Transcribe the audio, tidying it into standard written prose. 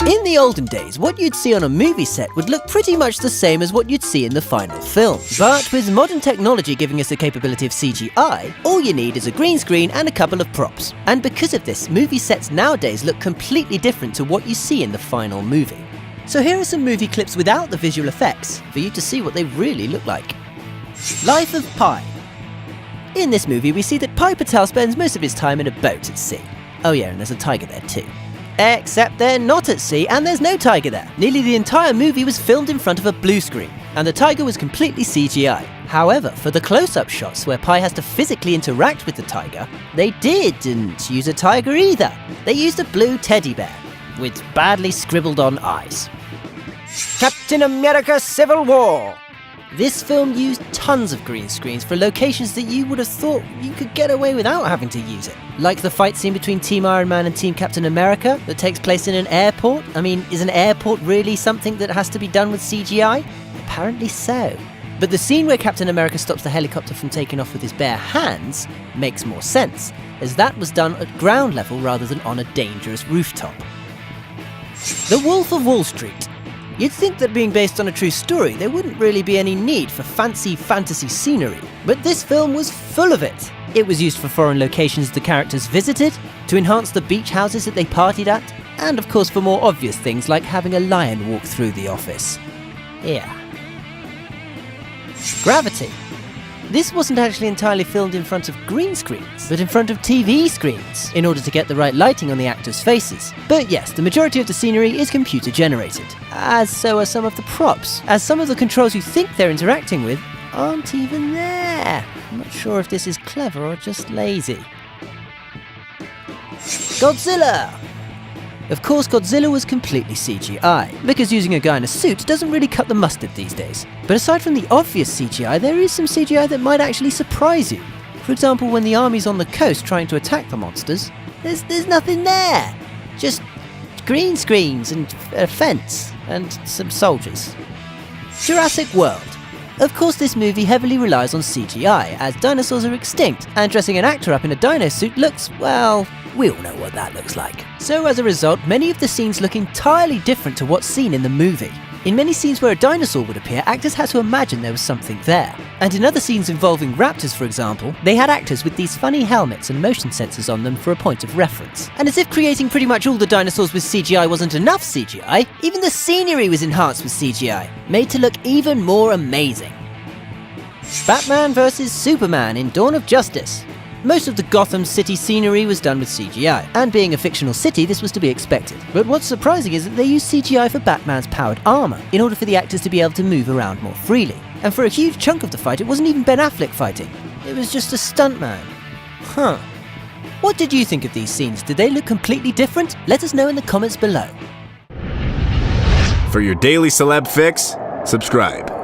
In the olden days, what you'd see on a movie set would look pretty much the same as what you'd see in the final film. But with modern technology giving us the capability of CGI, all you need is a green screen and a couple of props. And because of this, movie sets nowadays look completely different to what you see in the final movie. So here are some movie clips without the visual effects, for you to see what they really look like. Life of Pi. In this movie, we see that Pi Patel spends most of his time in a boat at sea. Oh yeah, and there's a tiger there too. Except they're not at sea and there's no tiger there. Nearly the entire movie was filmed in front of a blue screen, and the tiger was completely CGI. However, for the close-up shots where Pi has to physically interact with the tiger, they didn't use a tiger either. They used a blue teddy bear, with badly scribbled on eyes. Captain America Civil War. This film used tons of green screens for locations that you would have thought you could get away without having to use it. Like the fight scene between Team Iron Man and Team Captain America that takes place in an airport. I mean, is an airport really something that has to be done with CGI? Apparently so. But the scene where Captain America stops the helicopter from taking off with his bare hands makes more sense, as that was done at ground level rather than on a dangerous rooftop. The Wolf of Wall Street. You'd think that being based on a true story, there wouldn't really be any need for fancy fantasy scenery, but this film was full of it. It was used for foreign locations the characters visited, to enhance the beach houses that they partied at, and of course for more obvious things like having a lion walk through the office. Yeah. Gravity. This wasn't actually entirely filmed in front of green screens, but in front of TV screens, in order to get the right lighting on the actors' faces. But yes, the majority of the scenery is computer generated, as so are some of the props, as some of the controls you think they're interacting with aren't even there. I'm not sure if this is clever or just lazy. Godzilla! Of course, Godzilla was completely CGI, because using a guy in a suit doesn't really cut the mustard these days. But aside from the obvious CGI, there is some CGI that might actually surprise you. For example, when the army's on the coast trying to attack the monsters, there's nothing there. Just green screens and a fence and some soldiers. Jurassic World. Of course, this movie heavily relies on CGI, as dinosaurs are extinct, and dressing an actor up in a dino suit looks, well, we all know what that looks like. So as a result, many of the scenes look entirely different to what's seen in the movie. In many scenes where a dinosaur would appear, actors had to imagine there was something there. And in other scenes involving raptors, for example, they had actors with these funny helmets and motion sensors on them for a point of reference. And as if creating pretty much all the dinosaurs with CGI wasn't enough CGI, even the scenery was enhanced with CGI, made to look even more amazing. Batman vs Superman in Dawn of Justice. Most of the Gotham City scenery was done with CGI, and being a fictional city, this was to be expected. But what's surprising is that they used CGI for Batman's powered armor, in order for the actors to be able to move around more freely. And for a huge chunk of the fight, it wasn't even Ben Affleck fighting. It was just a stuntman. Huh. What did you think of these scenes? Did they look completely different? Let us know in the comments below. For your daily celeb fix, subscribe.